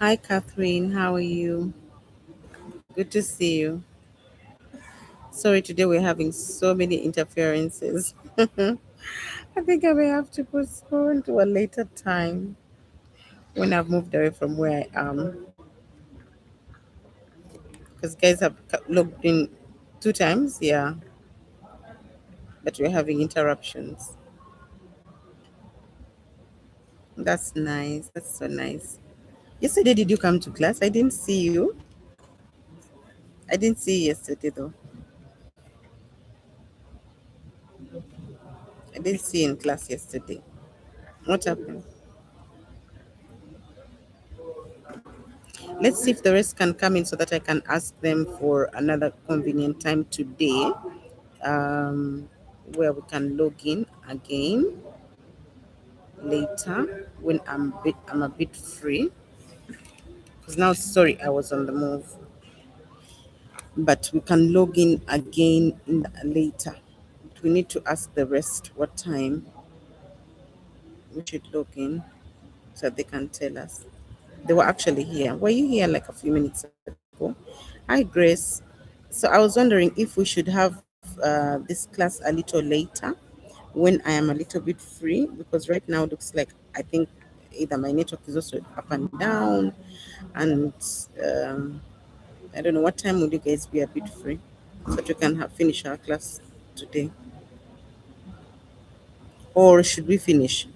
Hi, Catherine. How are you? Good to see you. Sorry, today we're having so many interferences. I think I may have to postpone to a later time when I've moved away from where I am. Because guys have logged in 2 times, yeah, but we're having interruptions. That's nice. That's so nice. Yesterday, did you come to class? I didn't see you. I didn't see you yesterday, though. I didn't see you in class yesterday. What happened? Let's see if the rest can come in so that I can ask them for another convenient time today, where we can log in again later when I'm a bit free. Because now, sorry, I was on the move, but we can log in again later. We need to ask the rest what time we should log in so they can tell us. They were actually here. Were you here like a few minutes ago? Hi, Grace. So I was wondering if we should have this class a little later when I am a little bit free, because right now it looks like I think either my network is also up and down, and um, I don't know what time would you guys be a bit free so that we can finish our class today, or should we finish?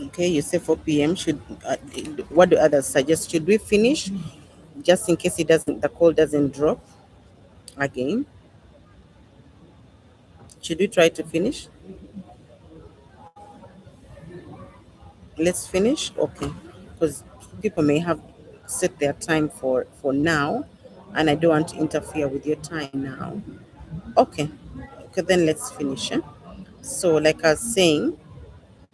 Okay, you say 4 p.m. Should what do others suggest? Should we finish just in case the call doesn't drop again? Should we try to finish? Let's finish, okay? Because people may have set their time for now, and I don't want to interfere with your time now. Okay, okay, then let's finish. Eh? So, like I was saying,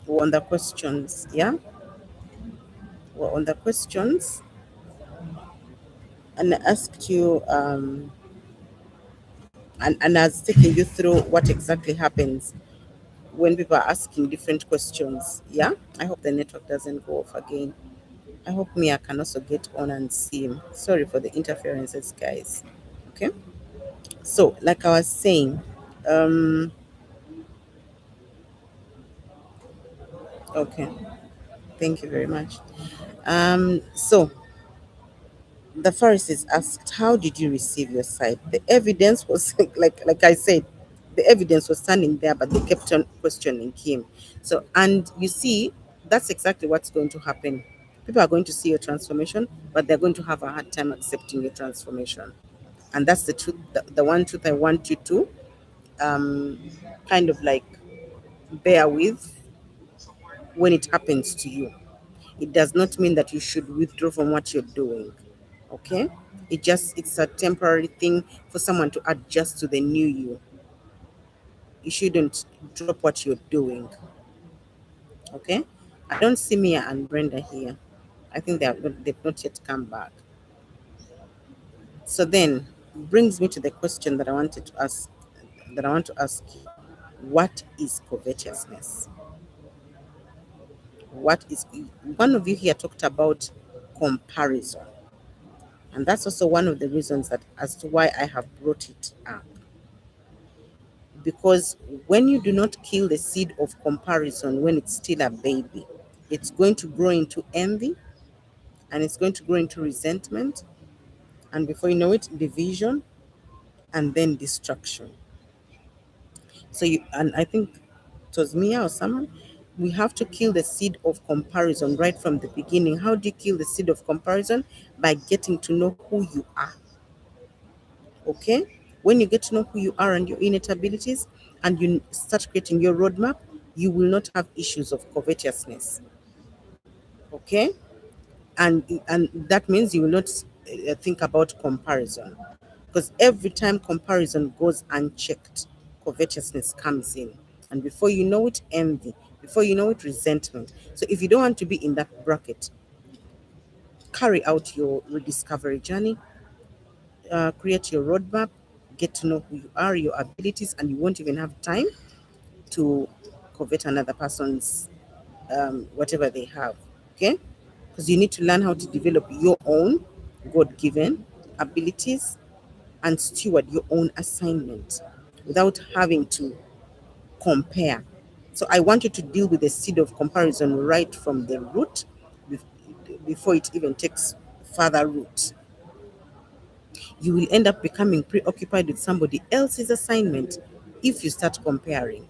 we're on the questions, yeah. We're on the questions, and I asked you, and I was taking you through what exactly happens when people are asking different questions. Yeah, I hope the network doesn't go off again. I hope Mia can also get on and see him. Sorry for the interferences, guys. Okay, so like I was saying, um, okay, thank you very much. So the Pharisees asked, "How did you receive your sight?" The evidence was like I said, the evidence was standing there, but they kept on questioning him. So, and you see, that's exactly what's going to happen. People are going to see your transformation, but they're going to have a hard time accepting your transformation. And that's the truth, the one truth I want you to um, kind of like bear with when it happens to you. It does not mean that you should withdraw from what you're doing. Okay? It's a temporary thing for someone to adjust to the new you. You shouldn't drop what you're doing. Okay? I don't see Mia and Brenda here. I think they've not yet come back. So then brings me to the question that I wanted to ask that I want to ask you. What is covetousness? What is One of you here talked about comparison. And that's also one of the reasons that as to why I have brought it up. Because when you do not kill the seed of comparison when it's still a baby, it's going to grow into envy, and it's going to grow into resentment, and before you know it, division, and then destruction. So and I think it was Mia or someone, we have to kill the seed of comparison right from the beginning. How do you kill the seed of comparison? By getting to know who you are. Okay? When you get to know who you are and your innate abilities, and you start creating your roadmap, you will not have issues of covetousness. Okay? And that means you will not think about comparison, because every time comparison goes unchecked, covetousness comes in, and before you know it, envy, before you know it, resentment. So if you don't want to be in that bracket, carry out your rediscovery journey, create your roadmap, get to know who you are, your abilities, and you won't even have time to covet another person's whatever they have. Okay? Because you need to learn how to develop your own God given abilities and steward your own assignment without having to compare. So I want you to deal with the seed of comparison right from the root before it even takes further root. You will end up becoming preoccupied with somebody else's assignment if you start comparing.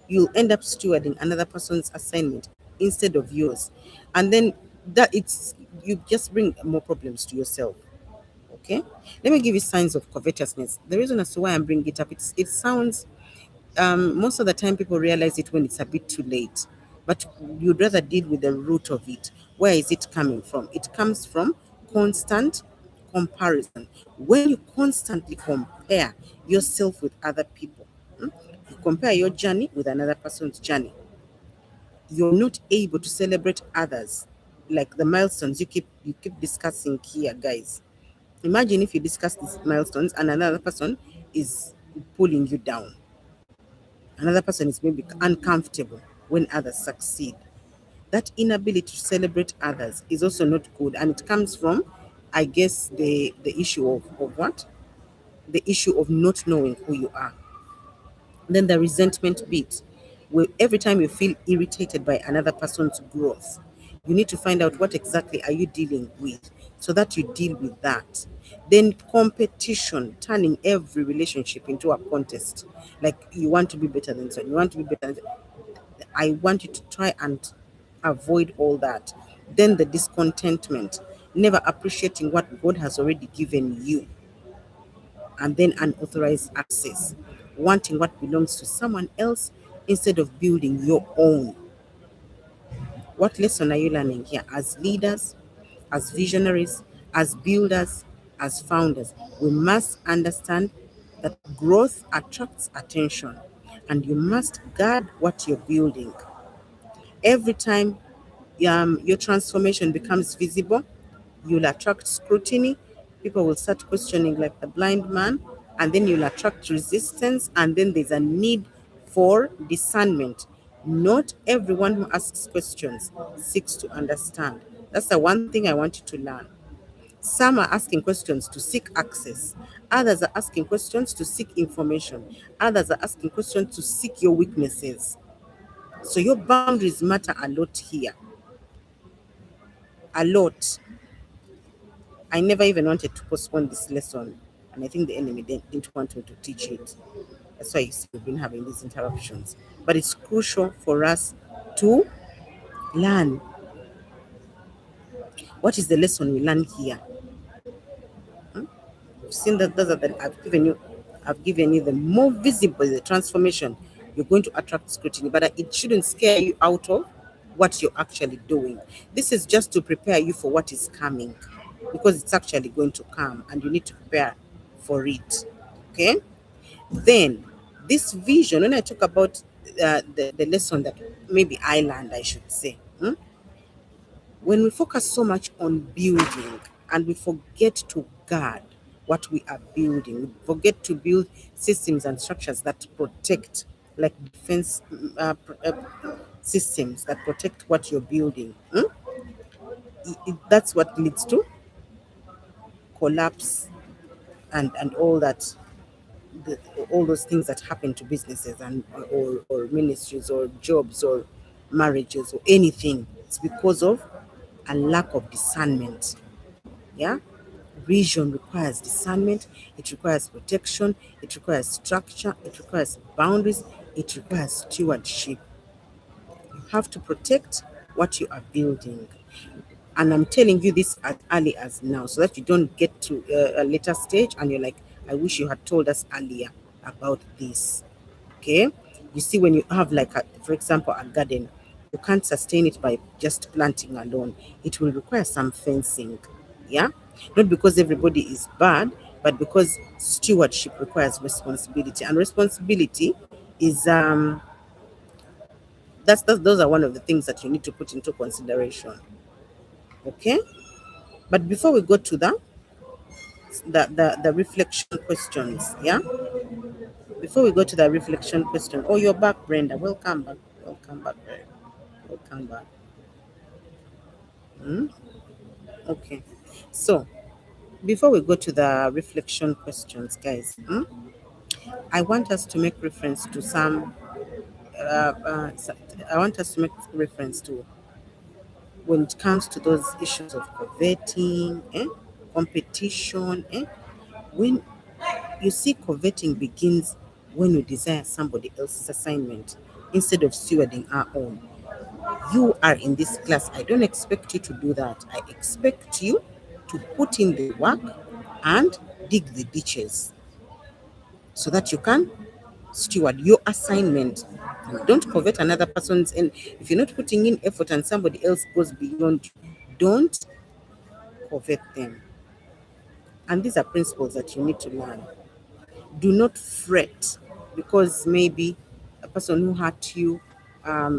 You'll end up stewarding another person's assignment instead of yours. And then you just bring more problems to yourself. Okay? Let me give you signs of covetousness. The reason as to why I'm bringing it up, it sounds most of the time people realize it when it's a bit too late. But you'd rather deal with the root of it. Where is it coming from? It comes from constant comparison. When you constantly compare yourself with other people, you compare your journey with another person's journey, you're not able to celebrate others, like the milestones you keep discussing here, guys. Imagine if you discuss these milestones and another person is pulling you down. Another person is maybe uncomfortable when others succeed. That inability to celebrate others is also not good, and it comes from, I guess, the issue of what? The issue of not knowing who you are. Then the resentment bit, where every time you feel irritated by another person's growth, you need to find out what exactly are you dealing with so that you deal with that. Then competition, turning every relationship into a contest. Like you want to be better than someone, you want to be better than, I want you to try and avoid all that. Then the discontentment, never appreciating what God has already given you, and then unauthorized access, wanting what belongs to someone else instead of building your own. What lesson are you learning here? As leaders, as visionaries, as builders, as founders, we must understand that growth attracts attention, and you must guard what you're building. Every time your transformation becomes visible, you'll attract scrutiny. People will start questioning, like the blind man, and then you'll attract resistance, and then there's a need for discernment. Not everyone who asks questions seeks to understand. That's the one thing I want you to learn. Some are asking questions to seek access. Others are asking questions to seek information. Others are asking questions to seek your weaknesses. So your boundaries matter a lot here. A lot. I never even wanted to postpone this lesson, and I think the enemy didn't want me to teach it. That's why you see we've been having these interruptions. But it's crucial for us to learn. What is the lesson we learn here? You've seen that those are the, I've given you the more visible the transformation. You're going to attract scrutiny, but it shouldn't scare you out of what you're actually doing. This is just to prepare you for what is coming, because it's actually going to come and you need to prepare for it. Okay? Then This vision, when I talk about the lesson that maybe I learned, I should say, when we focus so much on building and we forget to guard what we are building, we forget to build systems and structures that protect, like defense systems that protect what you're building. That's what leads to collapse and all that, the, all those things that happen to businesses and or ministries or jobs or marriages or anything. It's because of a lack of discernment. Yeah, vision requires discernment, it requires protection, it requires structure, it requires boundaries, it requires stewardship. You have to protect what you are building. And I'm telling you this as early as now so that you don't get to a later stage and you're like, I wish you had told us earlier about this. Okay? You see, when you have, like, for example, a garden, you can't sustain it by just planting alone. It will require some fencing. Yeah? Not because everybody is bad, but because stewardship requires responsibility. And responsibility is those are one of the things that you need to put into consideration. Okay? But before we go to the reflection questions, yeah? Before we go to the reflection question, oh, you're back, Brenda. Welcome back. Welcome back, Brenda. Welcome back. Okay. So, before we go to the reflection questions, guys, I want us to make reference to some. I want us to make reference to when it comes to those issues of coveting, competition, when you see, coveting begins when we desire somebody else's assignment instead of stewarding our own. You are in this class. I don't expect you to do that. I expect you to put in the work and dig the ditches so that you can steward your assignment. And don't covet another person's. And if you're not putting in effort and somebody else goes beyond you, don't covet them. And these are principles that you need to learn. Do not fret because maybe a person who hurt you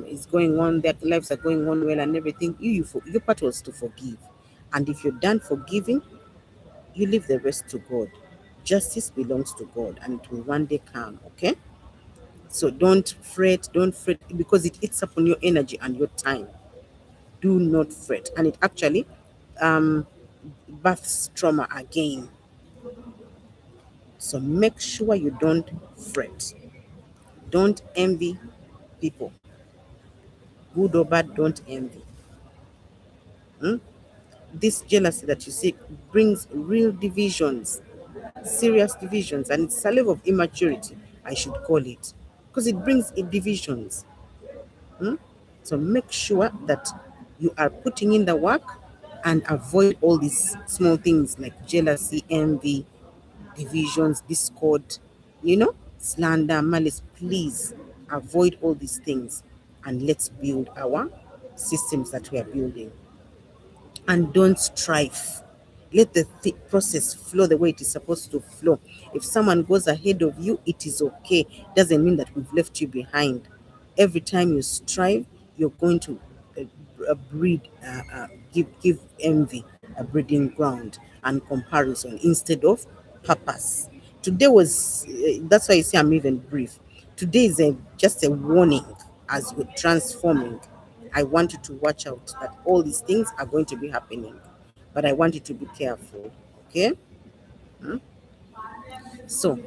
is going on, their lives are going on well and everything. Your part was to forgive. And if you're done forgiving, you leave the rest to God. Justice belongs to God and it will one day come, okay? So don't fret because it eats up on your energy and your time. Do not fret. And it actually um, births trauma again. So make sure you don't fret. Don't envy people. Good or bad, don't envy. This jealousy that you see brings real divisions, serious divisions, and it's a level of immaturity, I should call it, because it brings divisions. So make sure that you are putting in the work and avoid all these small things like jealousy, envy, divisions, discord, slander, malice. Please avoid all these things and let's build our systems that we are building. And don't strive. Let the process flow the way it is supposed to flow. If someone goes ahead of you, it is okay. Doesn't mean that we've left you behind. Every time you strive, you're going to breed, give envy a breeding ground and comparison instead of purpose. Today was, that's why you see I'm even brief. Today is just a warning as we're transforming. I want you to watch out that all these things are going to be happening, but I want you to be careful. Okay? So,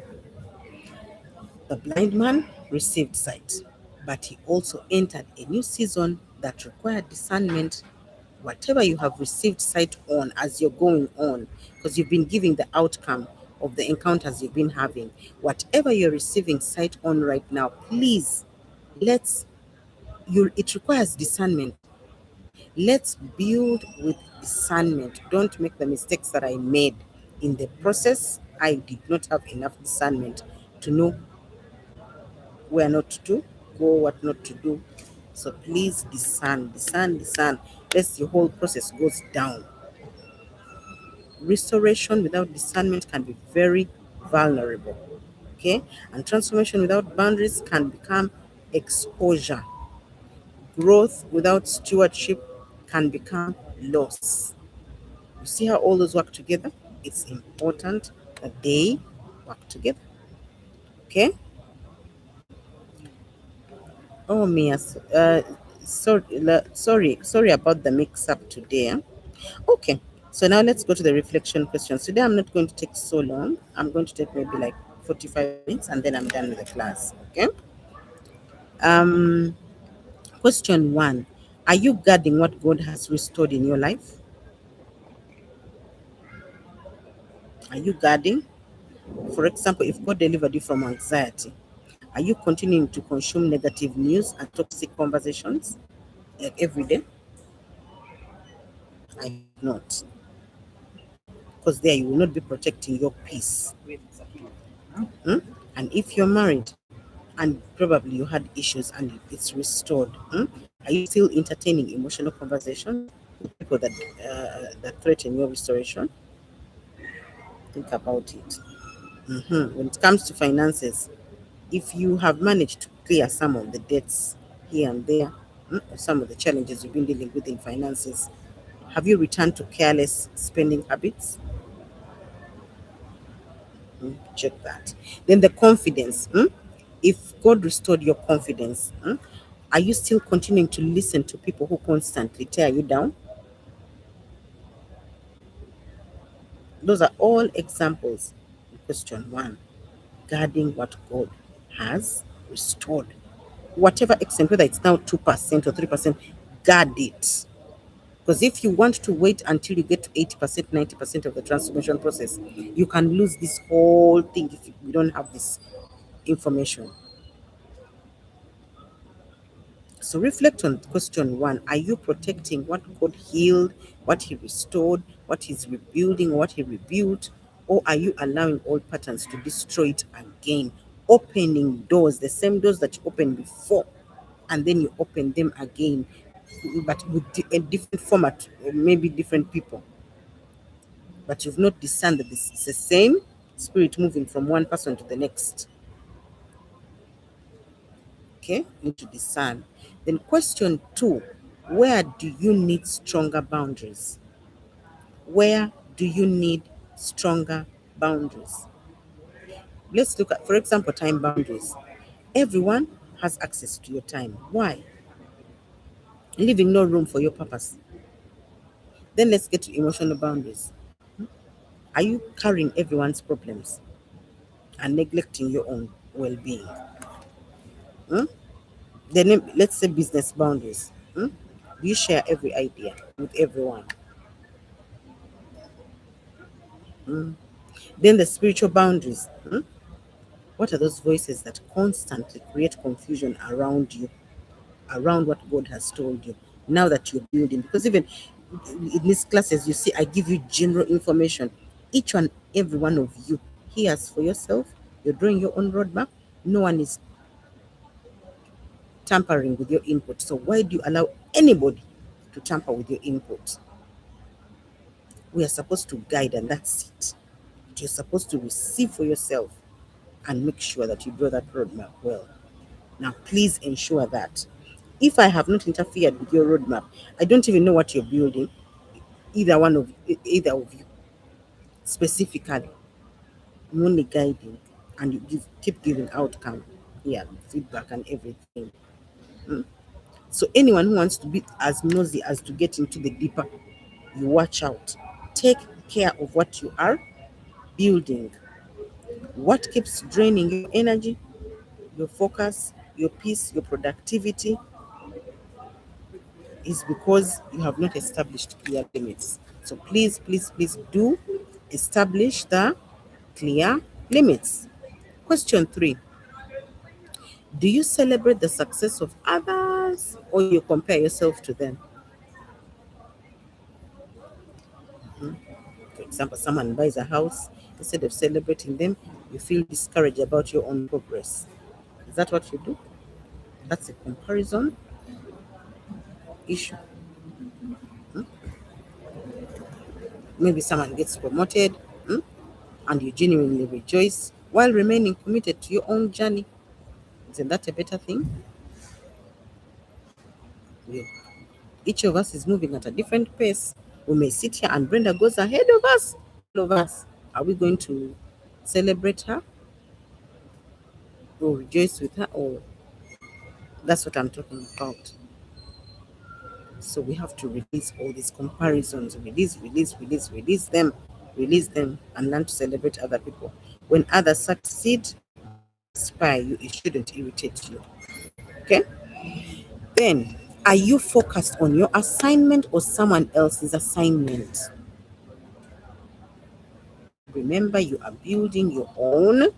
the blind man received sight, but he also entered a new season that required discernment. Whatever you have received sight on as you're going on, because you've been giving the outcome of the encounters you've been having, whatever you're receiving sight on right now, please, let's it requires discernment. Let's build with discernment. Don't make the mistakes that I made in the process. I did not have enough discernment to know where not to go, what not to do. So please discern, discern, discern. Lest the whole process goes down. Restoration without discernment can be very vulnerable. Okay. Okay, and transformation without boundaries can become exposure. Growth without stewardship can become loss. You see how all those work together? It's important that they work together. Okay. Oh, Mia. Sorry about the mix-up today. Okay. So now let's go to the reflection questions. Today I'm not going to take so long. I'm going to take maybe like 45 minutes and then I'm done with the class. Okay. Um, Question one: are you guarding what God has restored in your life? Are you guarding? For example, if God delivered you from anxiety, are you continuing to consume negative news and toxic conversations like every day? I hope not, because there you will not be protecting your peace. Hmm? And if you're married and probably you had issues and it's restored, are you still entertaining emotional conversations with people that threaten your restoration? Think about it. When it comes to finances, if you have managed to clear some of the debts here and there, or some of the challenges you've been dealing with in finances, have you returned to careless spending habits? Check that. Then the confidence. If God restored your confidence, are you still continuing to listen to people who constantly tear you down? Those are all examples. Question one: guarding what God has restored. Whatever extent, whether it's now 2% or 3%, guard it. Because if you want to wait until you get to 80%, 90% of the transformation process, you can lose this whole thing if you don't have this information. So reflect on question one. Are you protecting what God healed, what He restored, what He's rebuilding, what He rebuilt? Or are you allowing old patterns to destroy it again? Opening doors, the same doors that you opened before, and then you open them again, but with a different format, or maybe different people. But you've not discerned that this is the same spirit moving from one person to the next. Okay, you need to discern. Then question two: where do you need stronger boundaries? Where do you need stronger boundaries? Let's look at, for example, time boundaries. Everyone has access to your time. Why? Leaving no room for your purpose. Then let's get to emotional boundaries. Are you carrying everyone's problems and neglecting your own well-being? Hmm? Then let's say business boundaries. Do you share every idea with everyone? Then the spiritual boundaries. What are those voices that constantly create confusion around you, around what God has told you, now that you're building? Because even in these classes, you see, I give you general information. Each and every one of you hears for yourself. You're drawing your own roadmap. No one is tampering with your input. So why do you allow anybody to tamper with your input? We are supposed to guide, and that's it. You're supposed to receive for yourself and make sure that you draw that roadmap well. Now, please ensure that if I have not interfered with your roadmap, I don't even know what you're building, either of you specifically. I'm only guiding, and you keep giving outcome, yeah, feedback and everything. So anyone who wants to be as nosy as to get into the deeper, you watch out. Take care of what you are building. What keeps draining your energy, your focus, your peace, your productivity is because you have not established clear limits. So please, please, please do establish the clear limits. Question three: do you celebrate the success of others or you compare yourself to them? For example, someone buys a house, instead of celebrating them, you feel discouraged about your own progress. Is that what you do? That's a comparison issue. Maybe someone gets promoted, and you genuinely rejoice, while remaining committed to your own journey. Isn't that a better thing? We, each of us is moving at a different pace. We may sit here and Brenda goes ahead of us. All of us. Are we going to celebrate her or rejoice with her? Or that's what I'm talking about. So we have to release all these comparisons, release them, and learn to celebrate other people. When others succeed, inspire you, it shouldn't irritate you. Okay? Then, are you focused on your assignment or someone else's assignment? Remember, you are building your own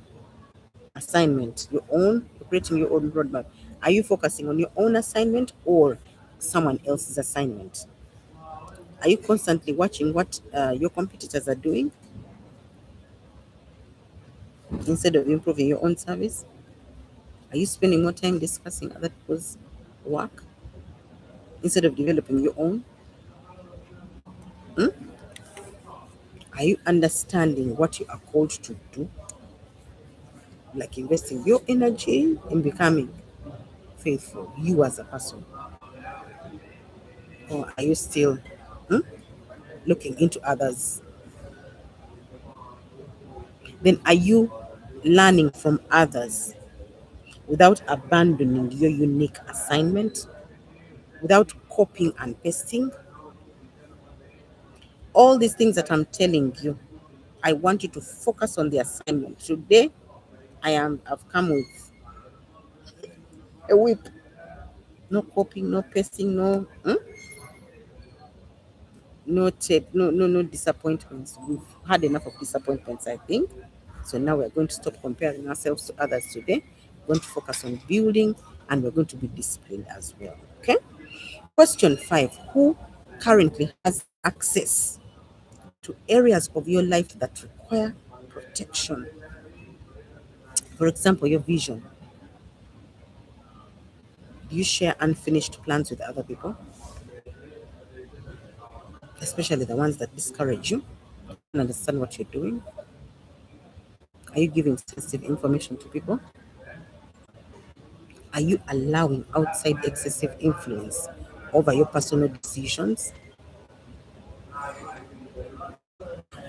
assignment, you're creating your own roadmap. Are you focusing on your own assignment or someone else's assignment? Are you constantly watching what your competitors are doing instead of improving your own service? Are you spending more time discussing other people's work instead of developing your own? Hmm? Are you understanding what you are called to do? Like investing your energy in becoming faithful, you as a person? Or are you still hmm, looking into others? Then are you learning from others without abandoning your unique assignment, without copying and pasting? All these things that I'm telling you, I want you to focus on the assignment. Today, I've come with a whip. No copying, no pasting, no tape, no disappointments. We've had enough of disappointments, I think. So now we're going to stop comparing ourselves to others today. We're going to focus on building and we're going to be disciplined as well. Okay. Question 5. Who currently has access to areas of your life that require protection? For example, your vision. Do you share unfinished plans with other people, especially the ones that discourage you and understand what you're doing? Are you giving sensitive information to people? Are you allowing outside excessive influence over your personal decisions?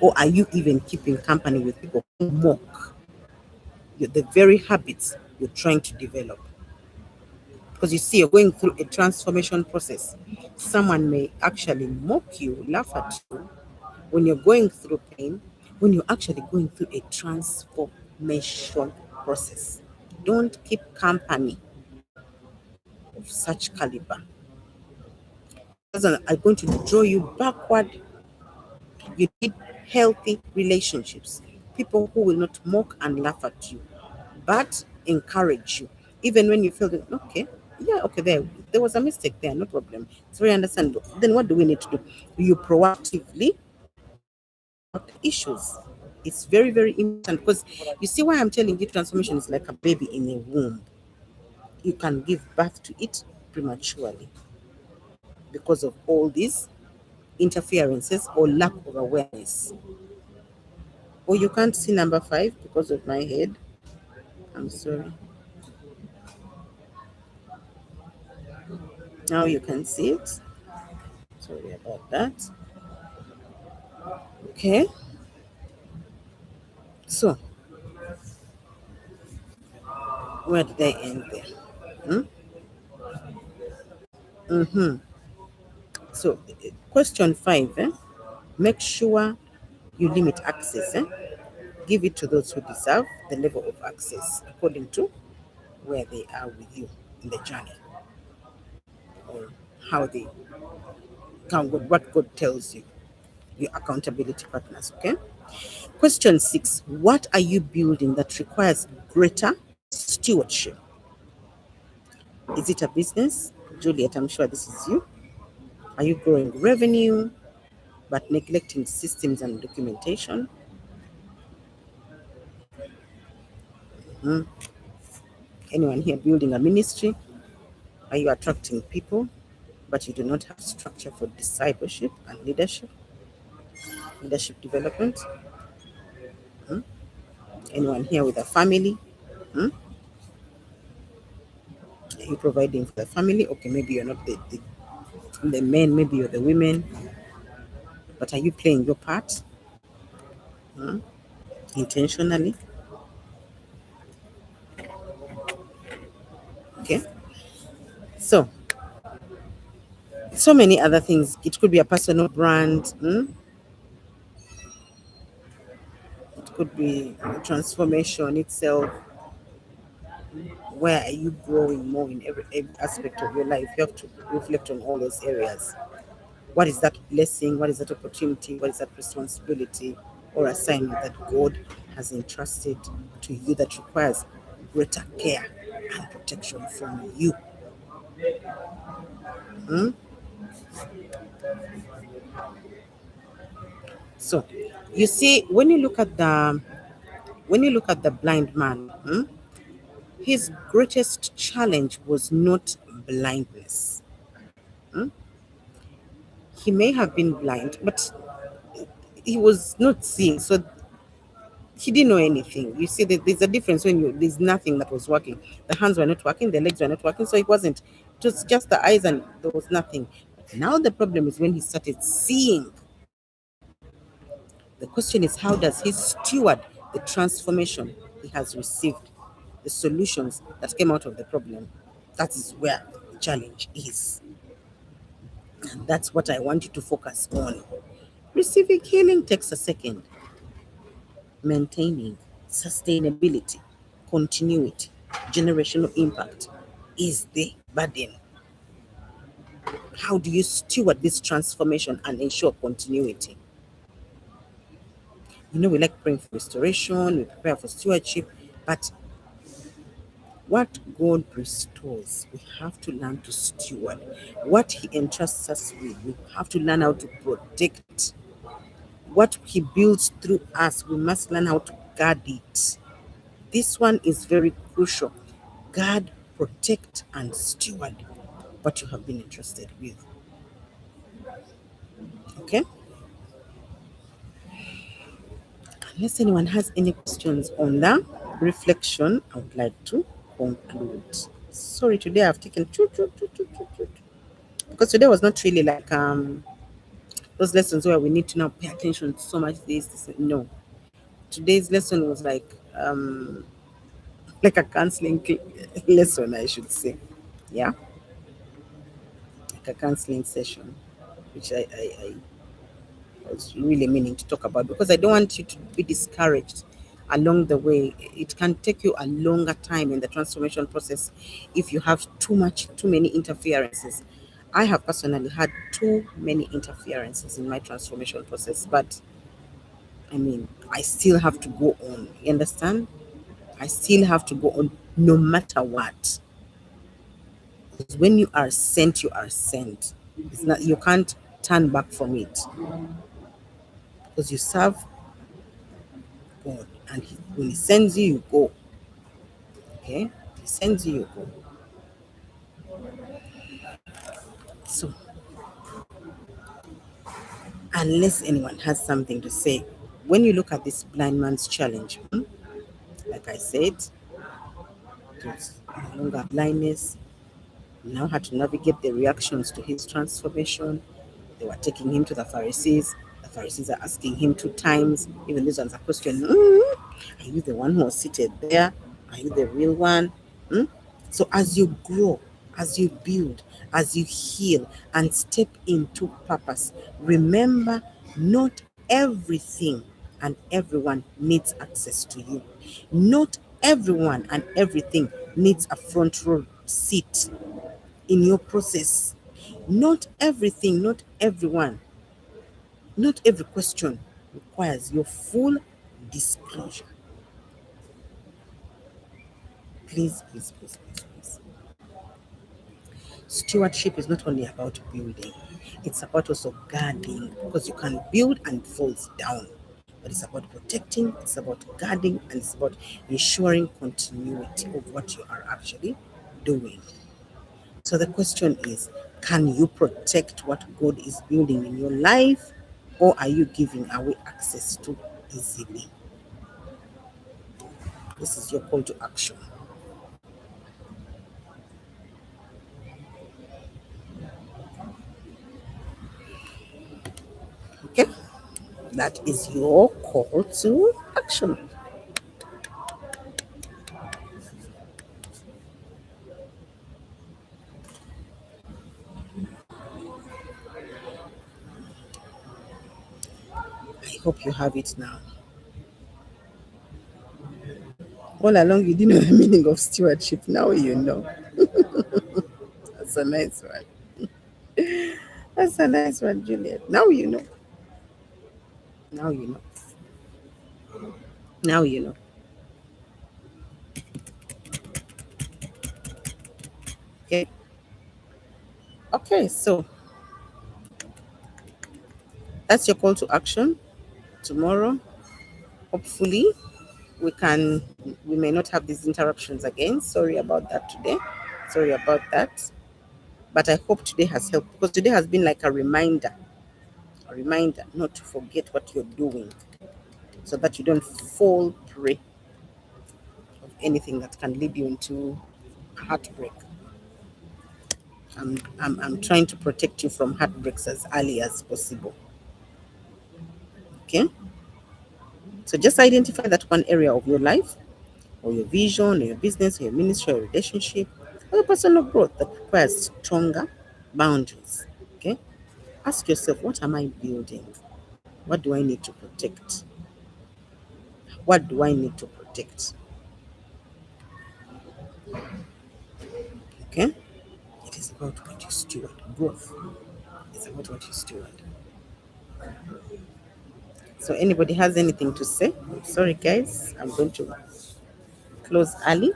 Or are you even keeping company with people who mock the very habits you're trying to develop? Because you see, you're going through a transformation process. Someone may actually mock you, laugh at you when you're going through pain, when you're actually going through a transformation process. Don't keep company of such caliber. Those are going to draw you backward. You need healthy relationships, people who will not mock and laugh at you, but encourage you. Even when you feel that, okay, yeah, okay, there was a mistake there, no problem. It's very understandable. Then what do we need to do? You proactively out issues. It's very, very important because you see why I'm telling you transformation is like a baby in a womb. You can give birth to it prematurely because of all these interferences or lack of awareness. Oh, you can't see number 5 because of my head. I'm sorry. Now you can see it. Sorry about that. Okay. So, where did I end there? Hmm? Mm-hmm. So, question 5. Make sure you limit access. Give it to those who deserve the level of access according to where they are with you in the journey or how they count what God tells you. Your accountability partners. Okay. Question 6. What are you building that requires greater stewardship? Is it a business? Juliet, I'm sure this is you. Are you growing revenue but neglecting systems and documentation? Hmm. Anyone here building a ministry? Are you attracting people but you do not have structure for discipleship and leadership development? Hmm. Anyone here with a family? Hmm? Are you providing for the family? Okay, maybe you're not the men, maybe you're the women, but are you playing your part intentionally? Okay. So, so many other things. It could be a personal brand. It could be transformation itself. Where are you growing more in every aspect of your life? You have to reflect on all those areas. What is that blessing? What is that opportunity? What is that responsibility or assignment that God has entrusted to you that requires greater care and protection from you? So, you see, when you look at the blind man, his greatest challenge was not blindness. He may have been blind, but he was not seeing. So he didn't know anything. You see, there's a difference when there's nothing that was working. The hands were not working, the legs were not working, so it wasn't. It was just the eyes, and there was nothing. But now the problem is when he started seeing. The question is, how does he steward the transformation he has received, the solutions that came out of the problem? That is where the challenge is, and that's what I want you to focus on. Receiving healing takes a second. Maintaining sustainability, continuity, generational impact is the burden. How do you steward this transformation and ensure continuity? We like praying for restoration, we prepare for stewardship, but what God restores, we have to learn to steward. What He entrusts us with, we have to learn how to protect. What He builds through us, we must learn how to guard it. This one is very crucial. Guard, protect, and steward what you have been entrusted with. Okay? Unless anyone has any questions on that reflection, I would like to conclude. Sorry, today I've taken because today was not really like those lessons where we need to now pay attention to so much this. No. Today's lesson was like a counseling lesson, I should say. Yeah, like a counseling session, which I was really meaning to talk about because I don't want you to be discouraged along the way. It can take you a longer time in the transformation process if you have too many interferences. I have personally had too many interferences in my transformation process, but I mean, I still have to go on. You understand? I still have to go on no matter what. Because when you are sent, you are sent. It's not, you can't turn back from it because you serve God, and when He sends you, you go. Okay, He sends you, you go. So, unless anyone has something to say, when you look at this blind man's challenge, like I said, it's no longer blindness. He now had to navigate the reactions to his transformation. They were taking him to the Pharisees. The Pharisees are asking him 2 times. Even this one's a question. Are you the one who was seated there? Are you the real one? Hmm? So as you grow, as you build, as you heal and step into purpose, remember not everything and everyone needs access to you. Not everyone and everything needs a front row seat in your process. Not everything, not everyone, not every question requires your full disclosure. Please, please, please, please, please. Stewardship is not only about building, it's about also guarding because you can build and it falls down. But it's about protecting, it's about guarding, and it's about ensuring continuity of what you are actually doing. So the question is, can you protect what God is building in your life, or are you giving away access to easily? This is your call to action. Okay? That is your call to action. I hope you have it now. All along, you didn't know the meaning of stewardship. Now you know. That's a nice one. That's a nice one, Juliet. Now you know. Now you know. Now you know. Okay. Okay, so that's your call to action. Tomorrow, hopefully, we can we may not have these interruptions again. Sorry about that today. Sorry about that. But I hope today has helped, because today has been like a reminder not to forget what you're doing, so that you don't fall prey of anything that can lead you into heartbreak. I'm trying to protect you from heartbreaks as early as possible. Okay? So just identify that one area of your life, or your vision, or your business, or your ministry, or your relationship, or your personal growth that requires stronger boundaries. Okay? Ask yourself, what am I building? What do I need to protect? What do I need to protect? Okay? It is about what you steward. Growth is about what you steward. So anybody has anything to say? Sorry guys, I'm going to close early.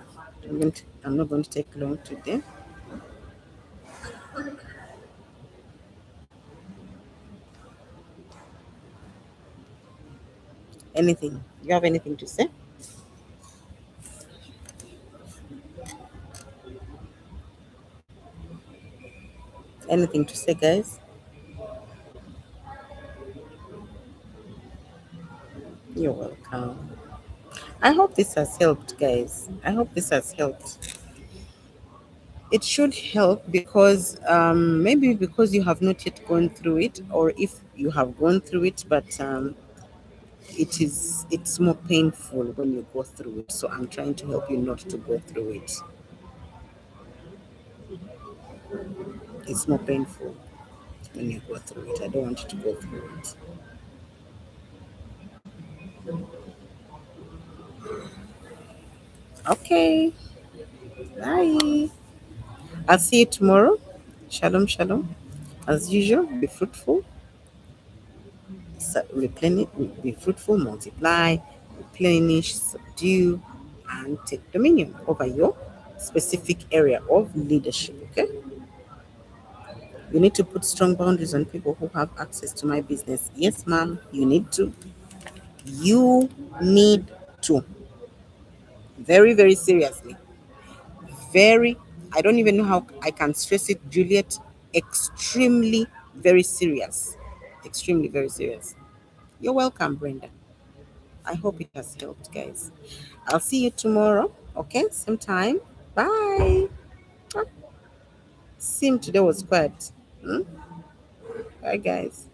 I'm not going to take long today. Anything? You have anything to say? Anything to say, guys? You're welcome. I hope this has helped, guys. I hope this has helped. It should help, because maybe because you have not yet gone through it, or if you have gone through it, but it's more painful when you go through it. So I'm trying to help you not to go through it. It's more painful when you go through it. I don't want you to go through it. Okay. Bye. I'll see you tomorrow. Shalom, shalom. As usual, be fruitful, replenish, be fruitful, multiply, replenish, subdue, and take dominion over your specific area of leadership. Okay? You need to put strong boundaries on people who have access to my business. Yes, ma'am, you need to. You need to. Very, very seriously. Very, I don't even know how I can stress it, Juliet. Extremely, very serious. Extremely, very serious. You're welcome, Brenda. I hope it has helped, guys. I'll see you tomorrow. Okay, same time. Bye. Sim today was quiet. Bye, guys.